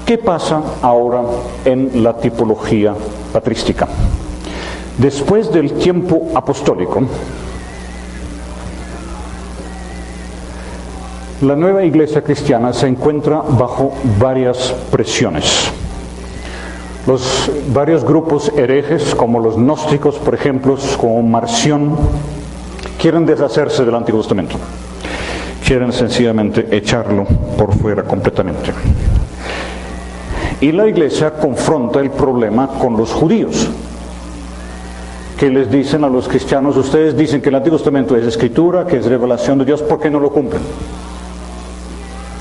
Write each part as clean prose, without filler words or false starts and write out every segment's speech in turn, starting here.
¿Qué pasa ahora en la tipología patrística? Después del tiempo apostólico, la nueva iglesia cristiana se encuentra bajo varias presiones. Los varios grupos herejes, como los gnósticos, por ejemplo, como Marción, quieren deshacerse del Antiguo Testamento. Quieren sencillamente echarlo por fuera completamente. Y la iglesia confronta el problema con los judíos, que les dicen a los cristianos: ustedes dicen que el Antiguo Testamento es escritura, que es revelación de Dios, ¿por qué no lo cumplen?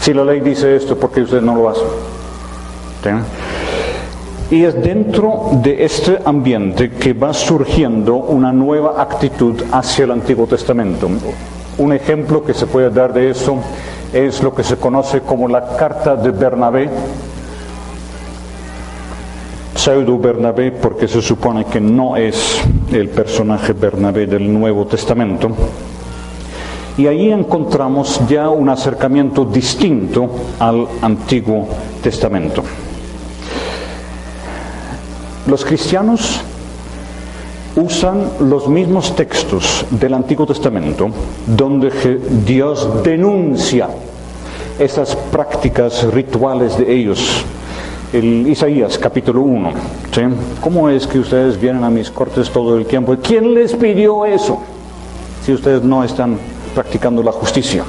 Si la ley dice esto, ¿por qué ustedes no lo hacen? ¿Sí? Y es dentro de este ambiente que va surgiendo una nueva actitud hacia el Antiguo Testamento. Un ejemplo que se puede dar de eso es lo que se conoce como la carta de Bernabé, pseudo Bernabé, porque se supone que no es el personaje Bernabé del Nuevo Testamento. Y ahí encontramos ya un acercamiento distinto al Antiguo Testamento. Los cristianos usan los mismos textos del Antiguo Testamento donde Dios denuncia esas prácticas rituales de ellos. Isaías capítulo 1, ¿sí? ¿Cómo es que ustedes vienen a mis cortes todo el tiempo? ¿Quién les pidió eso? Si ustedes no están practicando la justicia.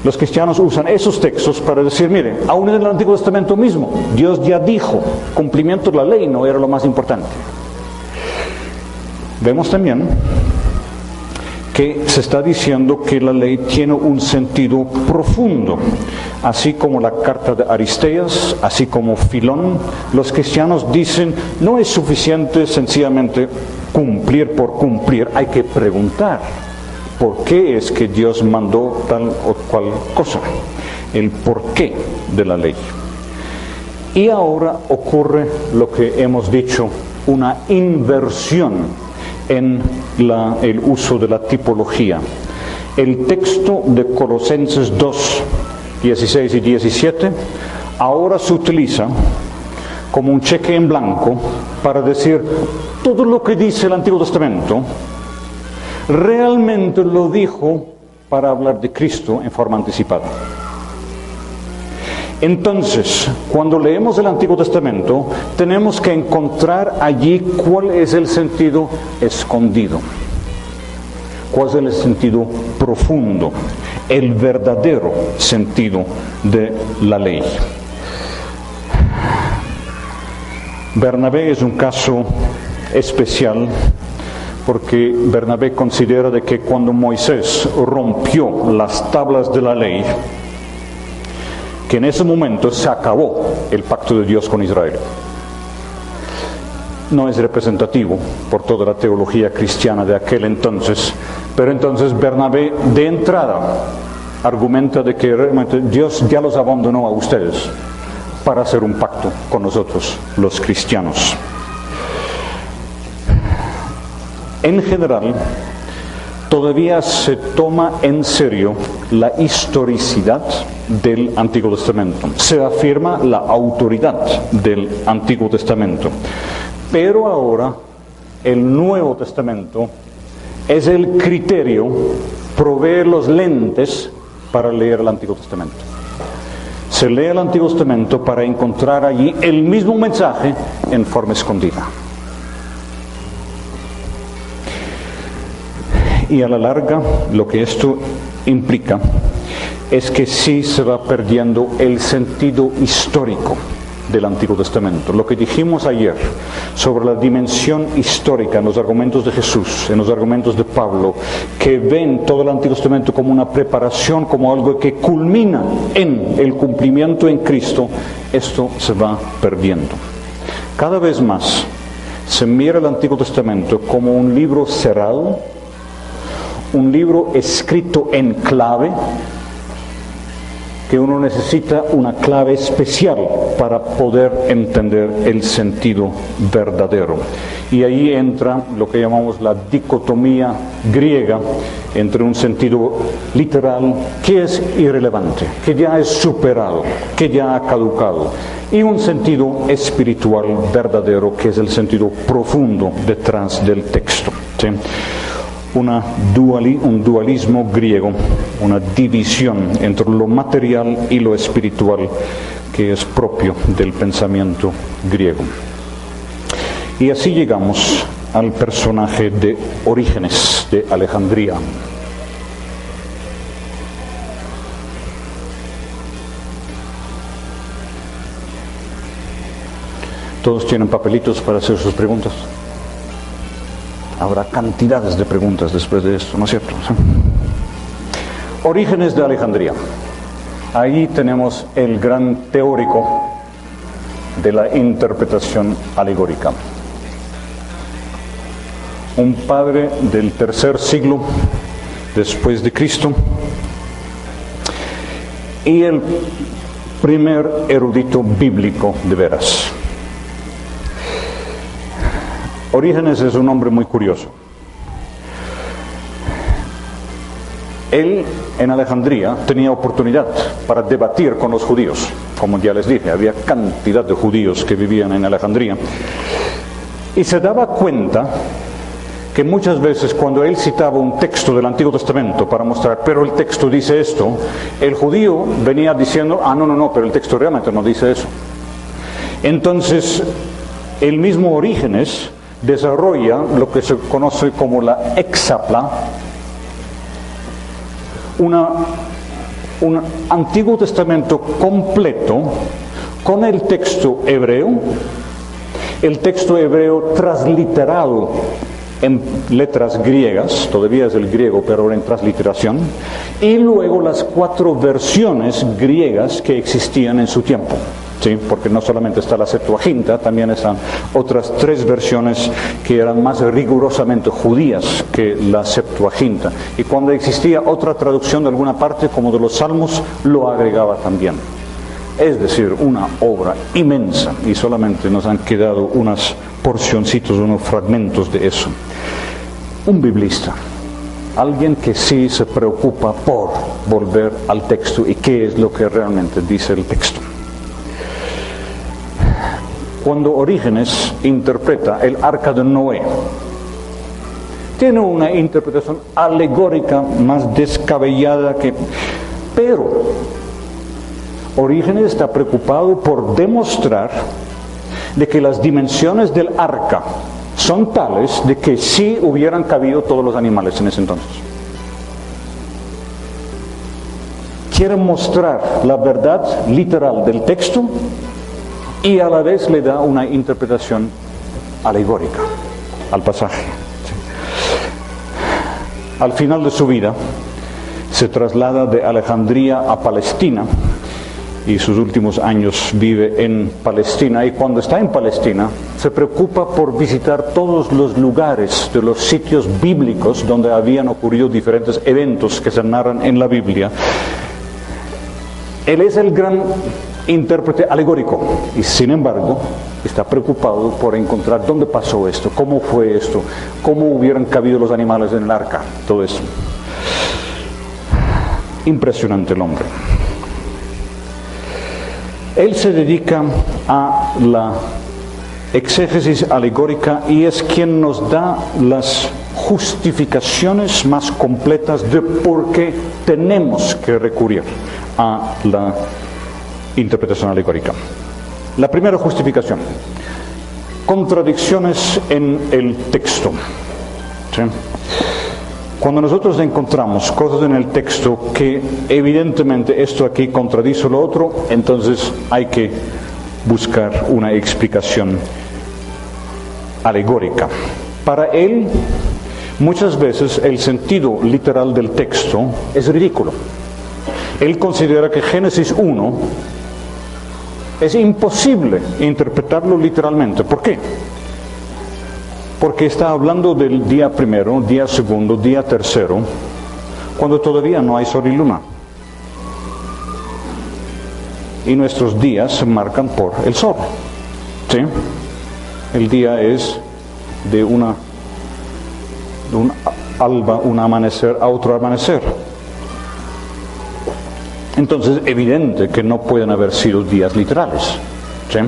Los cristianos usan esos textos para decir: mire, aún en el Antiguo Testamento mismo, Dios ya dijo, cumplimiento de la ley no era lo más importante. Vemos también que se está diciendo que la ley tiene un sentido profundo, así como la carta de Aristeas, así como Filón. Los cristianos dicen: no es suficiente sencillamente cumplir por cumplir, hay que preguntar por qué es que Dios mandó tal o cual cosa, el porqué de la ley. Y ahora ocurre lo que hemos dicho, una inversión en el uso de la tipología. El texto de Colosenses 2, 16 y 17 ahora se utiliza como un cheque en blanco para decir: todo lo que dice el Antiguo Testamento realmente lo dijo para hablar de Cristo en forma anticipada. Entonces, cuando leemos el Antiguo Testamento, tenemos que encontrar allí cuál es el sentido escondido, cuál es el sentido profundo, el verdadero sentido de la ley. Bernabé es un caso especial porque Bernabé considera de que cuando Moisés rompió las tablas de la ley, que en ese momento se acabó el pacto de Dios con Israel. No es representativo por toda la teología cristiana de aquel entonces, pero entonces Bernabé de entrada argumenta de que realmente Dios ya los abandonó a ustedes para hacer un pacto con nosotros, los cristianos. En general, todavía se toma en serio la historicidad del Antiguo Testamento. Se afirma la autoridad del Antiguo Testamento. Pero ahora el Nuevo Testamento es el criterio, provee los lentes para leer el Antiguo Testamento. Se lee el Antiguo Testamento para encontrar allí el mismo mensaje en forma escondida. Y a la larga, lo que esto implica es que sí se va perdiendo el sentido histórico del Antiguo Testamento. Lo que dijimos ayer sobre la dimensión histórica en los argumentos de Jesús, en los argumentos de Pablo, que ven todo el Antiguo Testamento como una preparación, como algo que culmina en el cumplimiento en Cristo, esto se va perdiendo. Cada vez más se mira el Antiguo Testamento como un libro cerrado, un libro escrito en clave, que uno necesita una clave especial para poder entender el sentido verdadero. Y ahí entra lo que llamamos la dicotomía griega entre un sentido literal que es irrelevante, que ya es superado, que ya ha caducado, y un sentido espiritual verdadero que es el sentido profundo detrás del texto, ¿sí? Un dualismo griego, una división entre lo material y lo espiritual que es propio del pensamiento griego. Y así llegamos al personaje de Orígenes de Alejandría. ¿Todos tienen papelitos para hacer sus preguntas? Habrá cantidades de preguntas después de esto, ¿no es cierto? ¿Sí? Orígenes de Alejandría. Ahí tenemos el gran teórico de la interpretación alegórica. Un padre del tercer siglo después de Cristo y el primer erudito bíblico de veras. Orígenes es un hombre muy curioso. Él en Alejandría tenía oportunidad para debatir con los judíos. Como ya les dije, había cantidad de judíos que vivían en Alejandría. Y se daba cuenta que muchas veces cuando él citaba un texto del Antiguo Testamento para mostrar, pero el texto dice esto, el judío venía diciendo, no, pero el texto realmente no dice eso. Entonces, el mismo Orígenes desarrolla lo que se conoce como la hexapla, un Antiguo Testamento completo con el texto hebreo transliterado en letras griegas, todavía es el griego pero ahora en transliteración, y luego las 4 versiones griegas que existían en su tiempo. Sí, porque no solamente está la Septuaginta, también están otras 3 versiones que eran más rigurosamente judías que la Septuaginta. Y cuando existía otra traducción de alguna parte, como de los Salmos, lo agregaba también. Es decir, una obra inmensa, y solamente nos han quedado unas porcioncitos, unos fragmentos de eso. Un biblista, alguien que sí se preocupa por volver al texto y qué es lo que realmente dice el texto. Cuando Orígenes interpreta el arca de Noé, tiene una interpretación alegórica más descabellada que... Pero Orígenes está preocupado por demostrar de que las dimensiones del arca son tales de que sí hubieran cabido todos los animales en ese entonces. Quiere mostrar la verdad literal del texto y a la vez le da una interpretación alegórica al pasaje. Al final de su vida se traslada de Alejandría a Palestina y sus últimos años vive en Palestina, y cuando está en Palestina se preocupa por visitar todos los lugares de los sitios bíblicos donde habían ocurrido diferentes eventos que se narran en la Biblia. Él es el gran intérprete alegórico y sin embargo está preocupado por encontrar dónde pasó esto, cómo fue esto, cómo hubieran cabido los animales en el arca, todo eso. Impresionante el hombre. Él se dedica a la exégesis alegórica y es quien nos da las justificaciones más completas de por qué tenemos que recurrir a la interpretación alegórica. La primera justificación: contradicciones en el texto. ¿Sí? Cuando nosotros encontramos cosas en el texto que evidentemente esto aquí contradice lo otro, entonces hay que buscar una explicación alegórica. Para él, muchas veces el sentido literal del texto es ridículo. Él considera que Génesis 1 es imposible interpretarlo literalmente. ¿Por qué? Porque está hablando del día primero, día segundo, día tercero, cuando todavía no hay sol y luna. y nuestros días se marcan por el sol. ¿Sí? El día es de un alba, un amanecer a otro amanecer. Entonces es evidente que no pueden haber sido días literales. ¿Sí?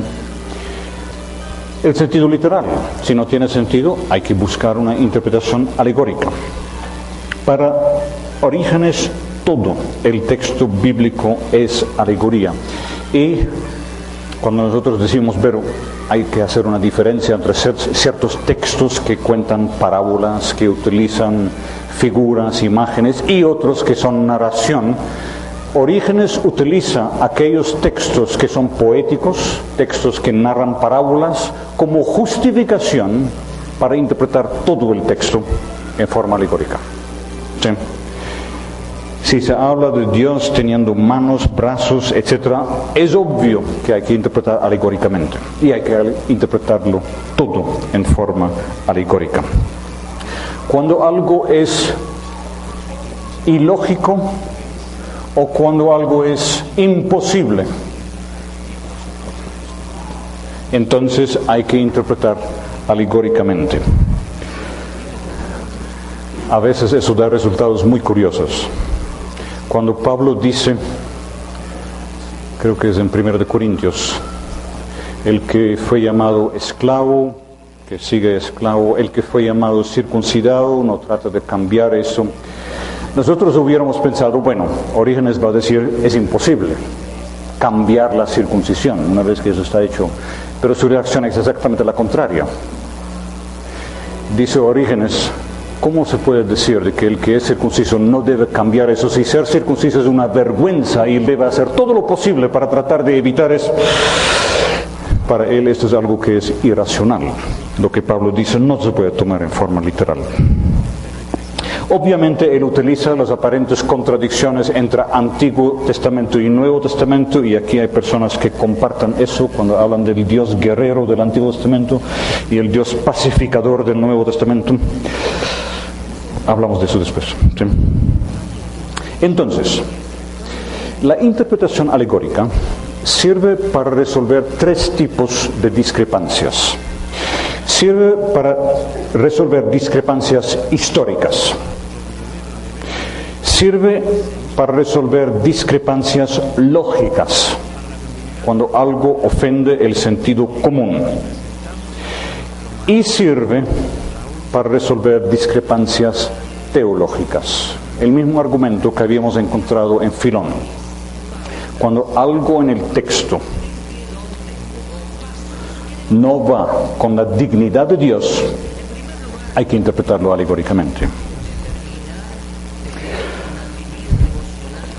El sentido literal, si no tiene sentido, hay que buscar una interpretación alegórica. Para Orígenes, todo el texto bíblico es alegoría. Y cuando nosotros decimos, pero hay que hacer una diferencia entre ciertos textos que cuentan parábolas, que utilizan figuras, imágenes, y otros que son narración, Orígenes utiliza aquellos textos que son poéticos, textos que narran parábolas, como justificación para interpretar todo el texto en forma alegórica. ¿Sí? Si se habla de Dios teniendo manos, brazos, etc., es obvio que hay que interpretar alegóricamente, y hay que interpretarlo todo en forma alegórica. Cuando algo es ilógico, o cuando algo es imposible, entonces hay que interpretar alegóricamente. A veces eso da resultados muy curiosos. Cuando Pablo dice, creo que es en 1 Corintios, el que fue llamado esclavo, que sigue esclavo, el que fue llamado circuncidado, no trata de cambiar eso. Nosotros hubiéramos pensado, bueno, Orígenes va a decir, es imposible cambiar la circuncisión una vez que eso está hecho, pero su reacción es exactamente la contraria. Dice Orígenes, ¿cómo se puede decir de que el que es circunciso no debe cambiar eso? Si ser circunciso es una vergüenza y debe hacer todo lo posible para tratar de evitar eso. Para él esto es algo que es irracional. Lo que Pablo dice no se puede tomar en forma literal. Obviamente él utiliza las aparentes contradicciones entre Antiguo Testamento y Nuevo Testamento, y aquí hay personas que compartan eso cuando hablan del Dios guerrero del Antiguo Testamento y el Dios pacificador del Nuevo Testamento. Hablamos de eso después. ¿Sí? Entonces, la interpretación alegórica sirve para resolver tres tipos de discrepancias. Sirve para resolver discrepancias históricas. Sirve para resolver discrepancias lógicas, cuando algo ofende el sentido común. Y sirve para resolver discrepancias teológicas. El mismo argumento que habíamos encontrado en Filón. Cuando algo en el texto no va con la dignidad de Dios, hay que interpretarlo alegóricamente.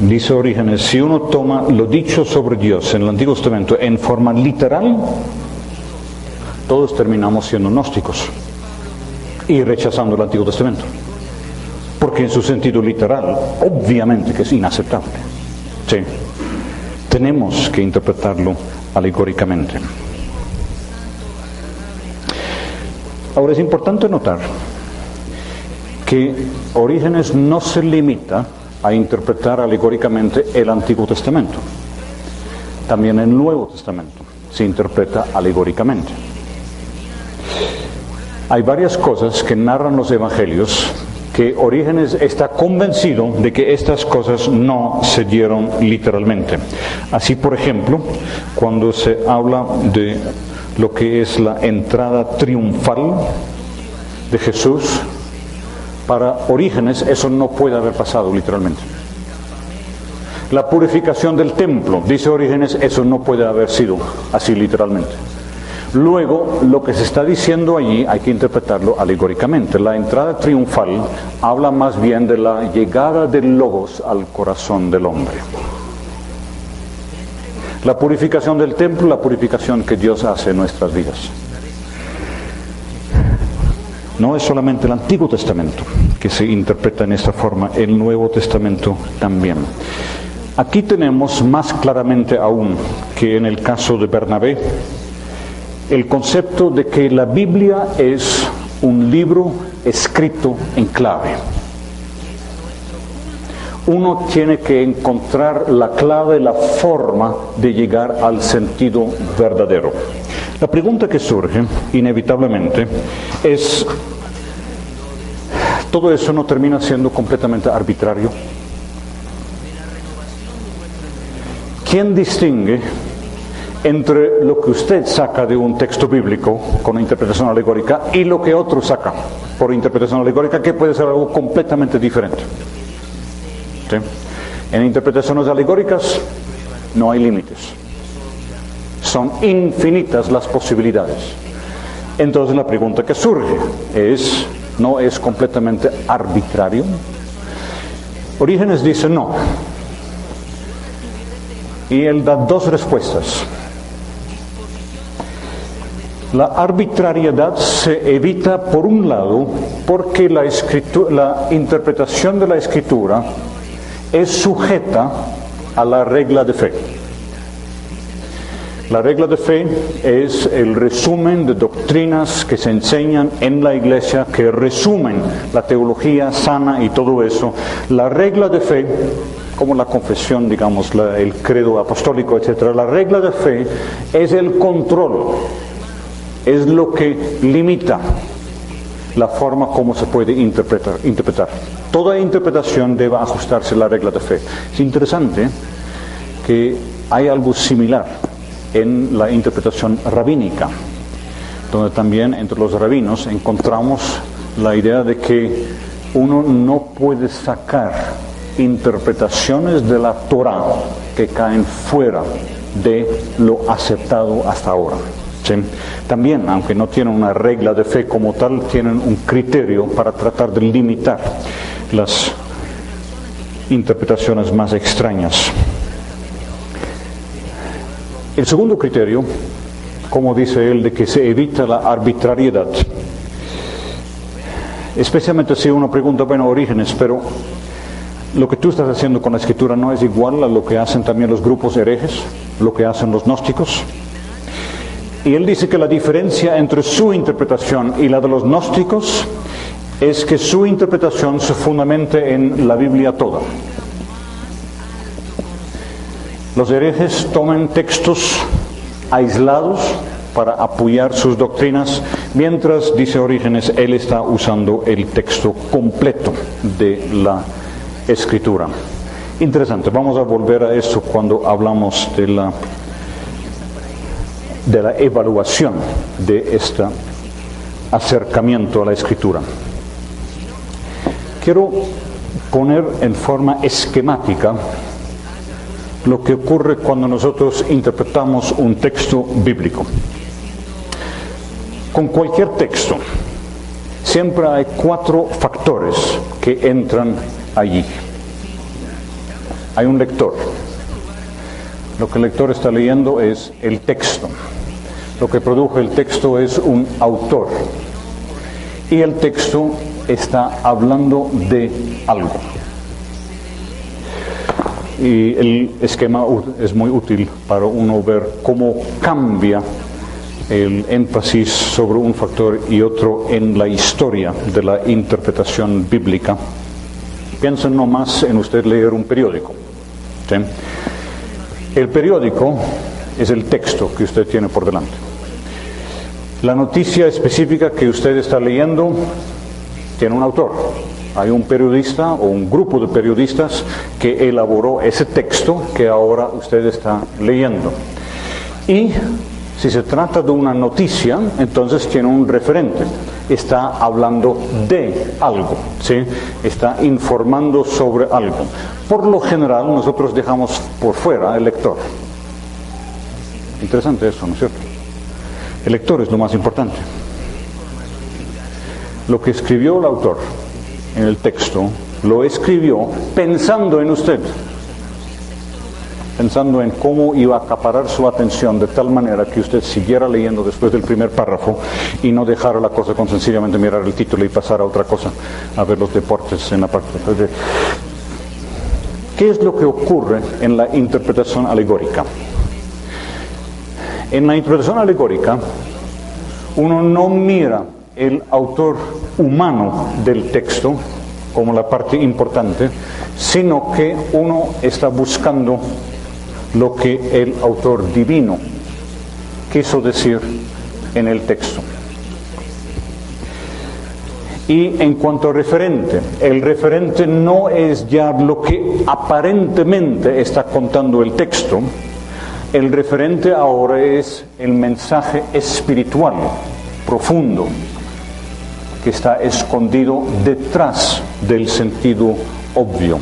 Dice Orígenes, si uno toma lo dicho sobre Dios en el Antiguo Testamento en forma literal, todos terminamos siendo gnósticos y rechazando el Antiguo Testamento, porque en su sentido literal, obviamente que es inaceptable. Sí, tenemos que interpretarlo alegóricamente. Ahora es importante notar que Orígenes no se limita a interpretar alegóricamente el Antiguo Testamento. También el Nuevo Testamento se interpreta alegóricamente. Hay varias cosas que narran los evangelios que Orígenes está convencido de que estas cosas no se dieron literalmente. Así, por ejemplo, cuando se habla de lo que es la entrada triunfal de Jesús, para Orígenes eso no puede haber pasado literalmente. La purificación del templo, dice Orígenes, eso no puede haber sido así literalmente. Luego, lo que se está diciendo allí hay que interpretarlo alegóricamente. La entrada triunfal habla más bien de la llegada del Logos al corazón del hombre. La purificación del templo, la purificación que Dios hace en nuestras vidas. No es solamente el Antiguo Testamento que se interpreta en esta forma, el Nuevo Testamento también. Aquí tenemos más claramente aún que en el caso de Bernabé, el concepto de que la Biblia es un libro escrito en clave. uno tiene que encontrar la clave, la forma de llegar al sentido verdadero. La pregunta que surge, inevitablemente, es, ¿todo eso no termina siendo completamente arbitrario? ¿Quién distingue entre lo que usted saca de un texto bíblico con interpretación alegórica y lo que otro saca por interpretación alegórica, que puede ser algo completamente diferente? ¿Sí? En interpretaciones alegóricas no hay límites. Son infinitas las posibilidades. Entonces la pregunta que surge es, ¿no es completamente arbitrario? Orígenes dice no. Y él da dos respuestas. La arbitrariedad se evita, por un lado, porque la interpretación de la Escritura es sujeta a la regla de fe. La regla de fe es el resumen de doctrinas que se enseñan en la iglesia, que resumen la teología sana y todo eso. La regla de fe, como la confesión, digamos, el credo apostólico, etc. La regla de fe es el control, es lo que limita la forma como se puede interpretar. Toda interpretación debe ajustarse a la regla de fe. Es interesante que hay algo similar en la interpretación rabínica, donde también entre los rabinos encontramos la idea de que uno no puede sacar interpretaciones de la Torá que caen fuera de lo aceptado hasta ahora. ¿Sí? También, aunque no tienen una regla de fe como tal, tienen un criterio para tratar de limitar las interpretaciones más extrañas. El segundo criterio, como dice él, de que se evita la arbitrariedad, especialmente si uno pregunta, bueno, Orígenes, pero lo que tú estás haciendo con la Escritura no es igual a lo que hacen también los grupos herejes, lo que hacen los gnósticos. Y él dice que la diferencia entre su interpretación y la de los gnósticos es que su interpretación se fundamente en la Biblia toda. Los herejes toman textos aislados para apoyar sus doctrinas, mientras, dice Orígenes, él está usando el texto completo de la Escritura. Interesante, vamos a volver a eso cuando hablamos de la evaluación de este acercamiento a la Escritura. Quiero poner en forma esquemática lo que ocurre cuando nosotros interpretamos un texto bíblico. Con cualquier texto, siempre hay 4 factores que entran allí. Hay un lector. Lo que el lector está leyendo es el texto. Lo que produjo el texto es un autor. Y el texto está hablando de algo. Y el esquema es muy útil para uno ver cómo cambia el énfasis sobre un factor y otro en la historia de la interpretación bíblica. Piensen nomás en usted leer un periódico. ¿Sí? El periódico es el texto que usted tiene por delante. La noticia específica que usted está leyendo tiene un autor. Hay un periodista o un grupo de periodistas que elaboró ese texto que ahora usted está leyendo. Y si se trata de una noticia, entonces tiene un referente. Está hablando de algo, ¿sí? Está informando sobre algo. Por lo general, nosotros dejamos por fuera el lector. Interesante eso, ¿no es cierto? El lector es lo más importante. Lo que escribió el autor en el texto, lo escribió pensando en usted, pensando en cómo iba a acaparar su atención de tal manera que usted siguiera leyendo después del primer párrafo y no dejara la cosa con sencillamente mirar el título y pasar a otra cosa, a ver los deportes en la parte. ¿Qué es lo que ocurre en la interpretación alegórica? En la interpretación alegórica, uno no mira el autor humano del texto, como la parte importante, sino que uno está buscando lo que el autor divino quiso decir en el texto. Y en cuanto a referente, el referente no es ya lo que aparentemente está contando el texto. El referente ahora es el mensaje espiritual, profundo, que está escondido detrás del sentido obvio.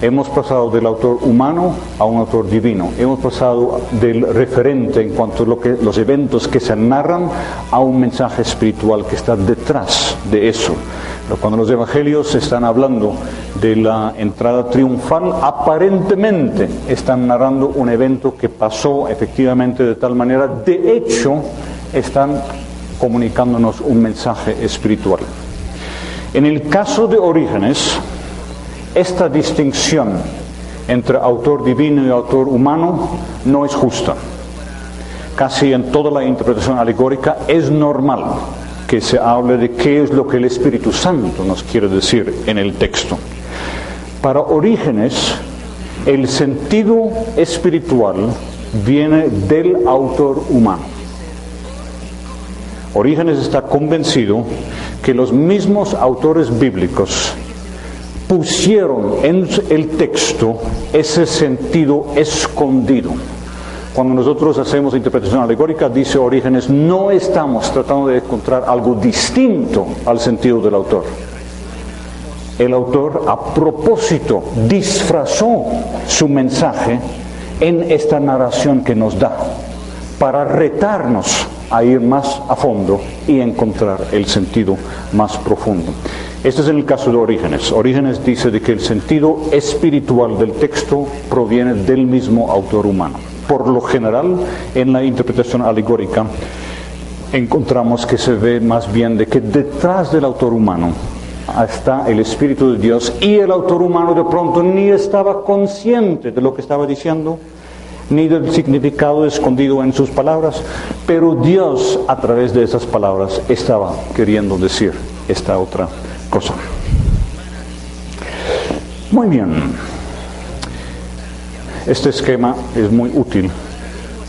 Hemos pasado del autor humano a un autor divino. Hemos pasado del referente en cuanto a los eventos que se narran a un mensaje espiritual que está detrás de eso. Cuando los evangelios están hablando de la entrada triunfal, aparentemente están narrando un evento que pasó efectivamente de tal manera. De hecho, están comunicándonos un mensaje espiritual. En el caso de Orígenes, esta distinción entre autor divino y autor humano no es justa. Casi en toda la interpretación alegórica es normal que se hable de qué es lo que el Espíritu Santo nos quiere decir en el texto. Para Orígenes, el sentido espiritual viene del autor humano. Orígenes está convencido que los mismos autores bíblicos pusieron en el texto ese sentido escondido. Cuando nosotros hacemos interpretación alegórica, dice Orígenes, no estamos tratando de encontrar algo distinto al sentido del autor. El autor a propósito disfrazó su mensaje en esta narración que nos da, para retarnos a ir más a fondo y encontrar el sentido más profundo. Este es en el caso de Orígenes. Orígenes dice de que el sentido espiritual del texto proviene del mismo autor humano. Por lo general, en la interpretación alegórica, encontramos que se ve más bien de que detrás del autor humano está el Espíritu de Dios, y el autor humano de pronto ni estaba consciente de lo que estaba diciendo, ni del significado escondido en sus palabras, pero Dios a través de esas palabras estaba queriendo decir esta otra cosa. Muy bien. Este esquema es muy útil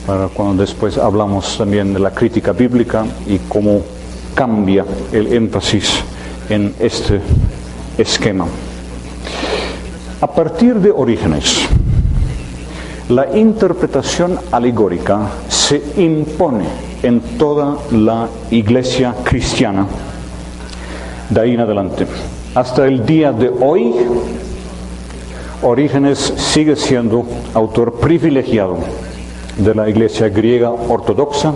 para cuando después hablamos también de la crítica bíblica y cómo cambia el énfasis en este esquema. A partir de Orígenes, la interpretación alegórica se impone en toda la iglesia cristiana de ahí en adelante. Hasta el día de hoy, Orígenes sigue siendo autor privilegiado de la iglesia griega ortodoxa,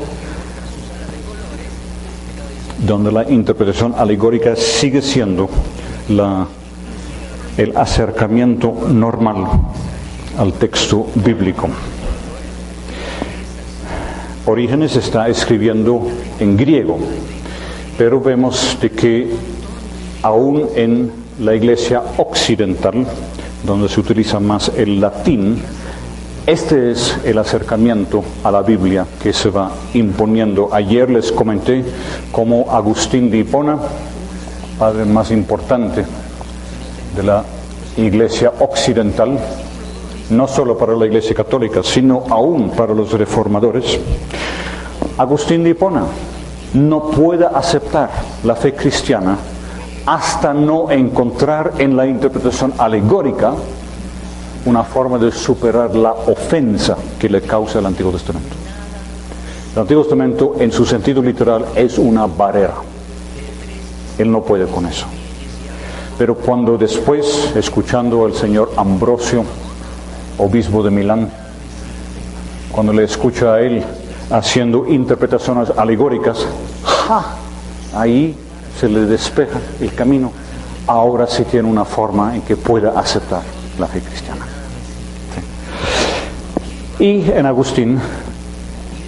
donde la interpretación alegórica sigue siendo el acercamiento normal al texto bíblico. Orígenes está escribiendo en griego, pero vemos de que aún en la iglesia occidental, donde se utiliza más el latín, este es el acercamiento a la Biblia que se va imponiendo. Ayer les comenté cómo Agustín de Hipona, padre más importante de la iglesia occidental, no solo para la iglesia católica, sino aún para los reformadores, Agustín de Hipona no puede aceptar la fe cristiana hasta no encontrar en la interpretación alegórica una forma de superar la ofensa que le causa el Antiguo Testamento. El Antiguo Testamento, en su sentido literal, es una barrera. Él no puede con eso. Pero cuando después, escuchando al señor Ambrosio, obispo de Milán, cuando le escucha a él haciendo interpretaciones alegóricas, ahí se le despeja el camino. Ahora sí tiene una forma en que pueda aceptar la fe cristiana. Sí. Y en Agustín,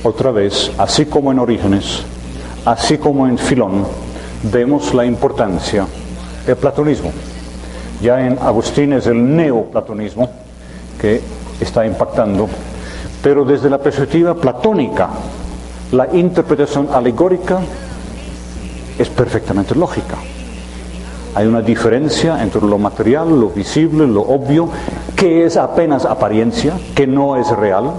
otra vez, así como en Orígenes, así como en Filón, vemos la importancia del platonismo. Ya en Agustín es el neoplatonismo que está impactando, pero desde la perspectiva platónica, la interpretación alegórica es perfectamente lógica. Hay una diferencia entre lo material, lo visible, lo obvio, que es apenas apariencia, que no es real,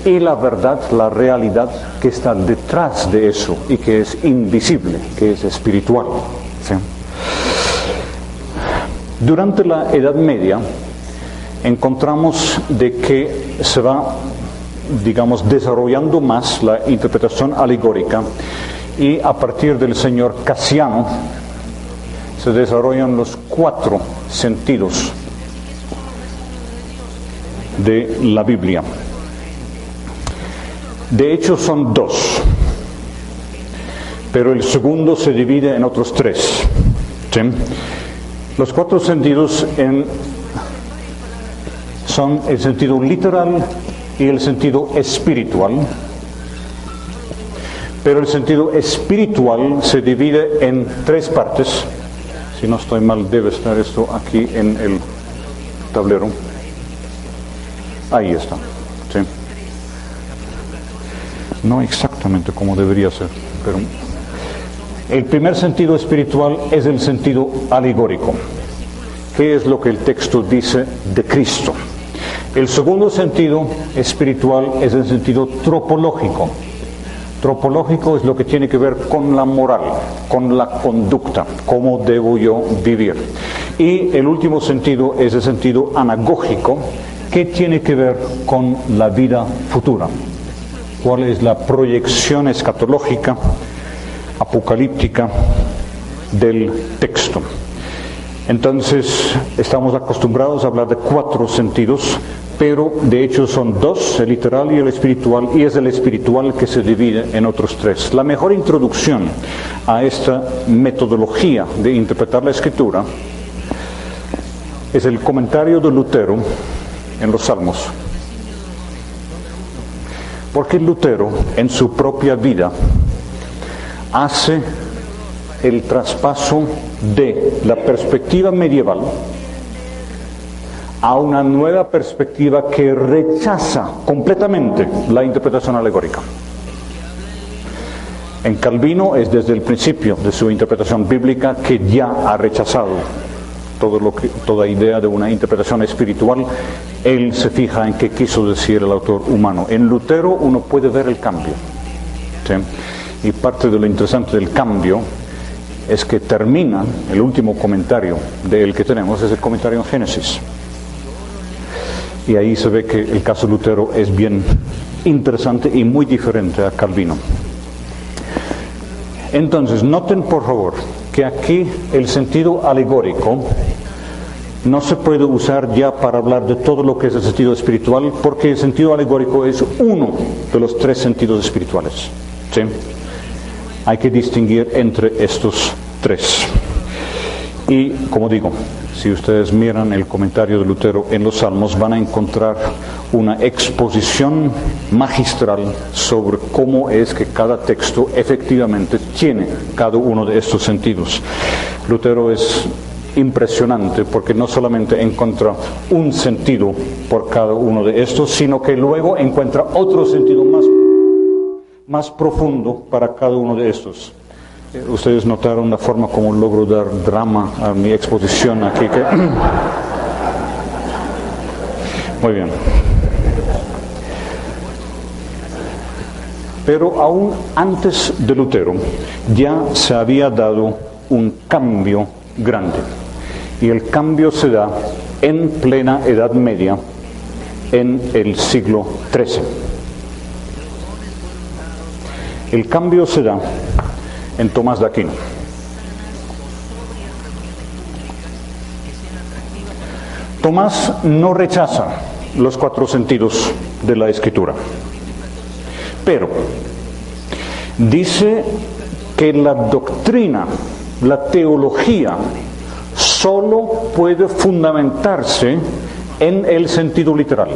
y la verdad, la realidad que está detrás de eso y que es invisible, que es espiritual. ¿Sí? Durante la Edad Media encontramos de que se va, digamos, desarrollando más la interpretación alegórica, y a partir del señor Casiano se desarrollan los 4 sentidos de la Biblia. De hecho son 2, pero el segundo se divide en otros 3. ¿Sí? Los 4 sentidos son el sentido literal y el sentido espiritual. Pero el sentido espiritual se divide en 3 partes. Si no estoy mal, debe estar esto aquí en el tablero. Ahí está. ¿Sí? No exactamente como debería ser, pero el primer sentido espiritual es el sentido alegórico. ¿Qué es lo que el texto dice de Cristo? El segundo sentido espiritual es el sentido tropológico. Tropológico es lo que tiene que ver con la moral, con la conducta, cómo debo yo vivir. Y el último sentido es el sentido anagógico, que tiene que ver con la vida futura. ¿Cuál es la proyección escatológica, apocalíptica del texto? Entonces, estamos acostumbrados a hablar de 4 sentidos, pero de hecho son 2, el literal y el espiritual, y es el espiritual que se divide en otros 3. La mejor introducción a esta metodología de interpretar la Escritura es el comentario de Lutero en los Salmos. Porque Lutero, en su propia vida, hace el traspaso de la perspectiva medieval a una nueva perspectiva que rechaza completamente la interpretación alegórica. En Calvino es desde el principio de su interpretación bíblica que ya ha rechazado toda idea de una interpretación espiritual. Él se fija en qué quiso decir el autor humano. En Lutero uno puede ver el cambio. ¿Sí? Y parte de lo interesante del cambio es que termina, el último comentario de él que tenemos es el comentario en Génesis. Y ahí se ve que el caso Lutero es bien interesante y muy diferente a Calvino. Entonces, noten por favor que aquí el sentido alegórico no se puede usar ya para hablar de todo lo que es el sentido espiritual, porque el sentido alegórico es uno de los 3 sentidos espirituales. ¿Sí? Hay que distinguir entre estos 3. Y, como digo, si ustedes miran el comentario de Lutero en los Salmos, van a encontrar una exposición magistral sobre cómo es que cada texto efectivamente tiene cada uno de estos sentidos. Lutero es impresionante porque no solamente encuentra un sentido por cada uno de estos, sino que luego encuentra otro sentido más profundo para cada uno de estos. Ustedes notaron la forma como logro dar drama a mi exposición aquí. Muy bien. Pero aún antes de Lutero ya se había dado un cambio grande. Y el cambio se da en plena Edad Media, en el siglo XIII. El cambio se da en Tomás de Aquino. Tomás no rechaza los 4 sentidos de la Escritura, pero dice que la doctrina, la teología, solo puede fundamentarse en el sentido literal.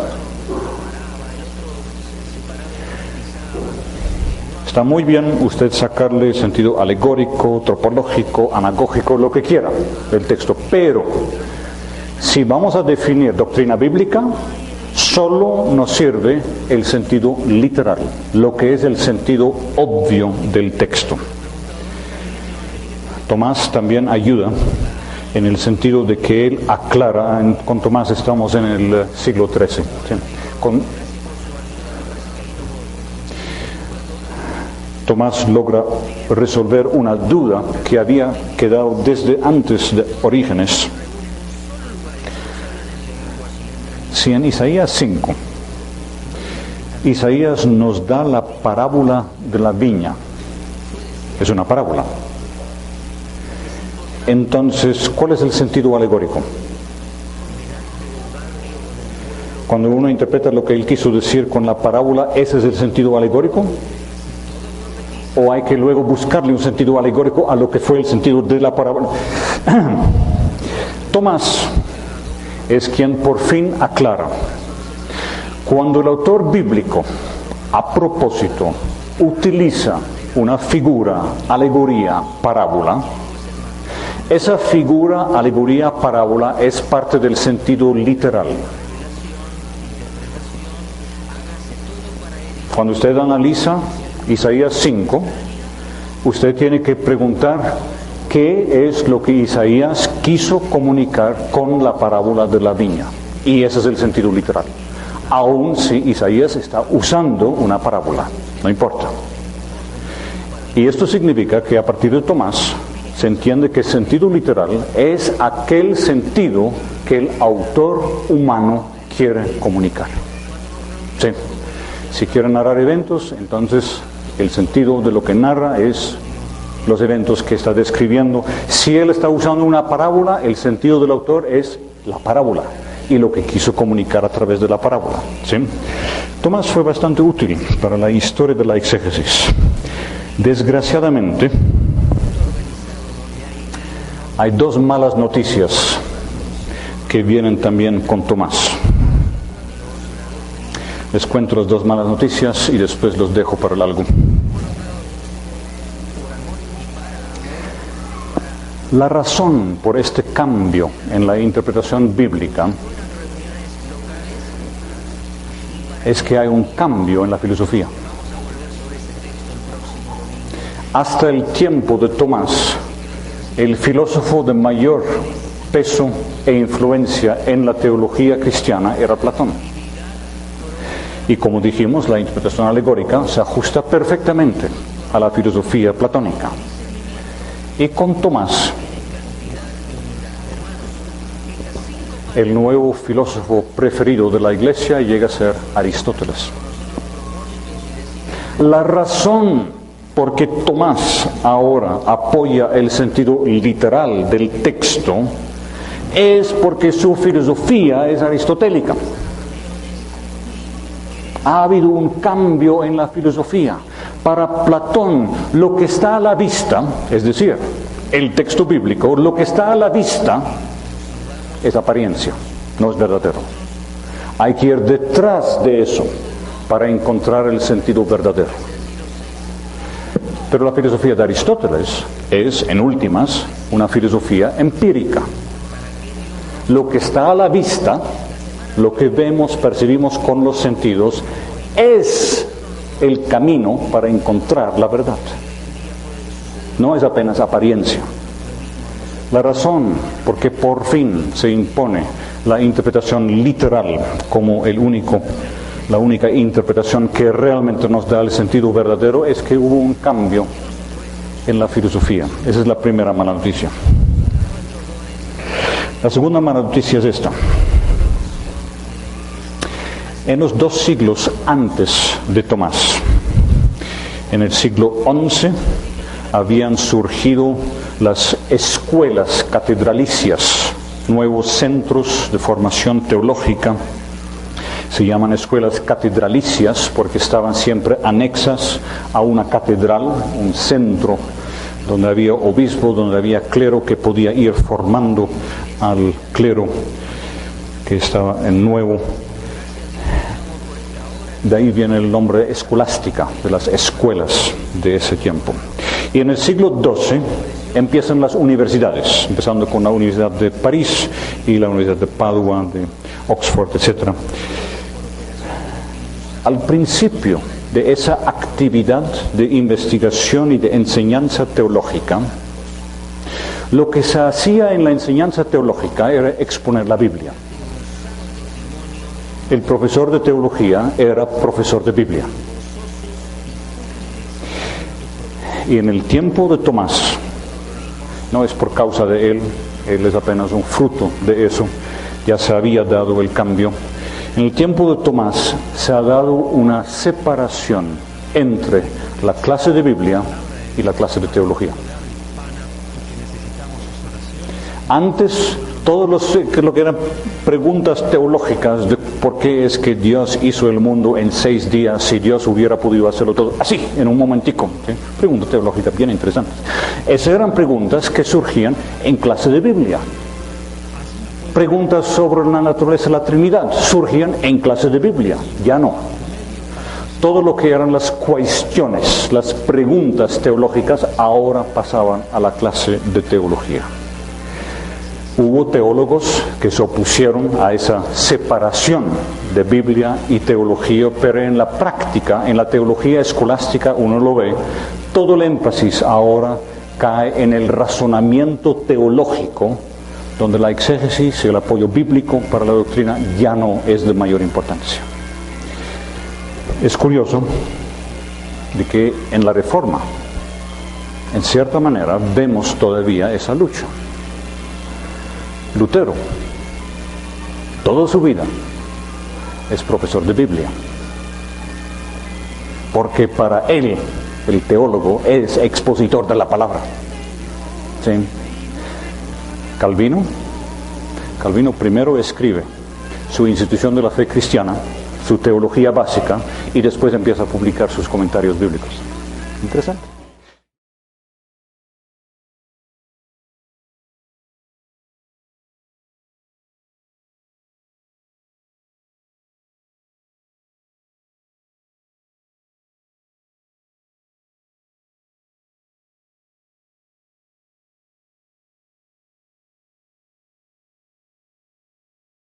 Está muy bien usted sacarle sentido alegórico, tropológico, anagógico, lo que quiera del texto, pero si vamos a definir doctrina bíblica, solo nos sirve el sentido literal, lo que es el sentido obvio del texto. Tomás también ayuda en el sentido de que él aclara, con Tomás estamos en el siglo XIII, ¿sí? Tomás logra resolver una duda que había quedado desde antes de Orígenes. Si en Isaías 5, Isaías nos da la parábola de la viña, es una parábola. Entonces, ¿cuál es el sentido alegórico? Cuando uno interpreta lo que él quiso decir con la parábola, ¿ese es el sentido alegórico? ¿O hay que luego buscarle un sentido alegórico a lo que fue el sentido de la parábola? Tomás es quien por fin aclara. Cuando el autor bíblico, a propósito, utiliza una figura, alegoría, parábola, esa figura, alegoría, parábola es parte del sentido literal. Cuando usted analiza Isaías 5, usted tiene que preguntar qué es lo que Isaías quiso comunicar con la parábola de la viña. Y ese es el sentido literal. Aun si Isaías está usando una parábola, no importa. Y esto significa que a partir de Tomás se entiende que el sentido literal es aquel sentido que el autor humano quiere comunicar. ¿Sí? Si quiere narrar eventos, entonces el sentido de lo que narra es los eventos que está describiendo. Si él está usando una parábola, el sentido del autor es la parábola y lo que quiso comunicar a través de la parábola. ¿Sí? Tomás fue bastante útil para la historia de la exégesis. Desgraciadamente, hay dos malas noticias que vienen también con Tomás. Les cuento las dos malas noticias y después los dejo para el algo. La razón por este cambio en la interpretación bíblica es que hay un cambio en la filosofía. Hasta el tiempo de Tomás, el filósofo de mayor peso e influencia en la teología cristiana era Platón. Y como dijimos, la interpretación alegórica se ajusta perfectamente a la filosofía platónica. Y con Tomás, el nuevo filósofo preferido de la Iglesia llega a ser Aristóteles. La razón por que Tomás ahora apoya el sentido literal del texto es porque su filosofía es aristotélica. Ha habido un cambio en la filosofía. Para Platón, lo que está a la vista, es decir, el texto bíblico, lo que está a la vista es apariencia, no es verdadero. Hay que ir detrás de eso para encontrar el sentido verdadero. Pero la filosofía de Aristóteles es, en últimas, una filosofía empírica. Lo que está a la vista, lo que vemos, percibimos con los sentidos, es el camino para encontrar la verdad. No es apenas apariencia. La razón por que por fin se impone la interpretación literal como la única interpretación que realmente nos da el sentido verdadero es que hubo un cambio en la filosofía. Esa es la primera mala noticia. La segunda mala noticia es esta. En los 2 siglos antes de Tomás, en el siglo XI, habían surgido las escuelas catedralicias, nuevos centros de formación teológica. Se llaman escuelas catedralicias porque estaban siempre anexas a una catedral, un centro donde había obispo, donde había clero que podía ir formando al clero que estaba en nuevo. De ahí viene el nombre escolástica, de las escuelas de ese tiempo. Y en el siglo XII empiezan las universidades, empezando con la Universidad de París y la Universidad de Padua, de Oxford, etc. Al principio de esa actividad de investigación y de enseñanza teológica, Lo que se hacía en la enseñanza teológica era exponer la Biblia. El profesor de teología era profesor de Biblia. Y en el tiempo de Tomás, no es por causa de él es apenas un fruto de eso, ya se había dado el cambio. En el tiempo de Tomás se ha dado una separación entre la clase de Biblia y la clase de teología. Antes, todo lo que eran preguntas teológicas de por qué es que Dios hizo el mundo en 6 días, si Dios hubiera podido hacerlo todo así, en un momentico. ¿Sí? Preguntas teológicas bien interesantes. Esas eran preguntas que surgían en clase de Biblia. Preguntas sobre la naturaleza de la Trinidad surgían en clase de Biblia, ya no. Todo lo que eran las cuestiones, las preguntas teológicas, ahora pasaban a la clase de teología. Hubo teólogos que se opusieron a esa separación de Biblia y teología, pero en la práctica, en la teología escolástica, uno lo ve, todo el énfasis ahora cae en el razonamiento teológico, donde la exégesis y el apoyo bíblico para la doctrina ya no es de mayor importancia. Es curioso de que en la Reforma, en cierta manera, vemos todavía esa lucha. Lutero, toda su vida, es profesor de Biblia, porque para él, el teólogo, es expositor de la palabra. ¿Sí? Calvino primero escribe su Institución de la Fe Cristiana, su teología básica, y después empieza a publicar sus comentarios bíblicos. Interesante.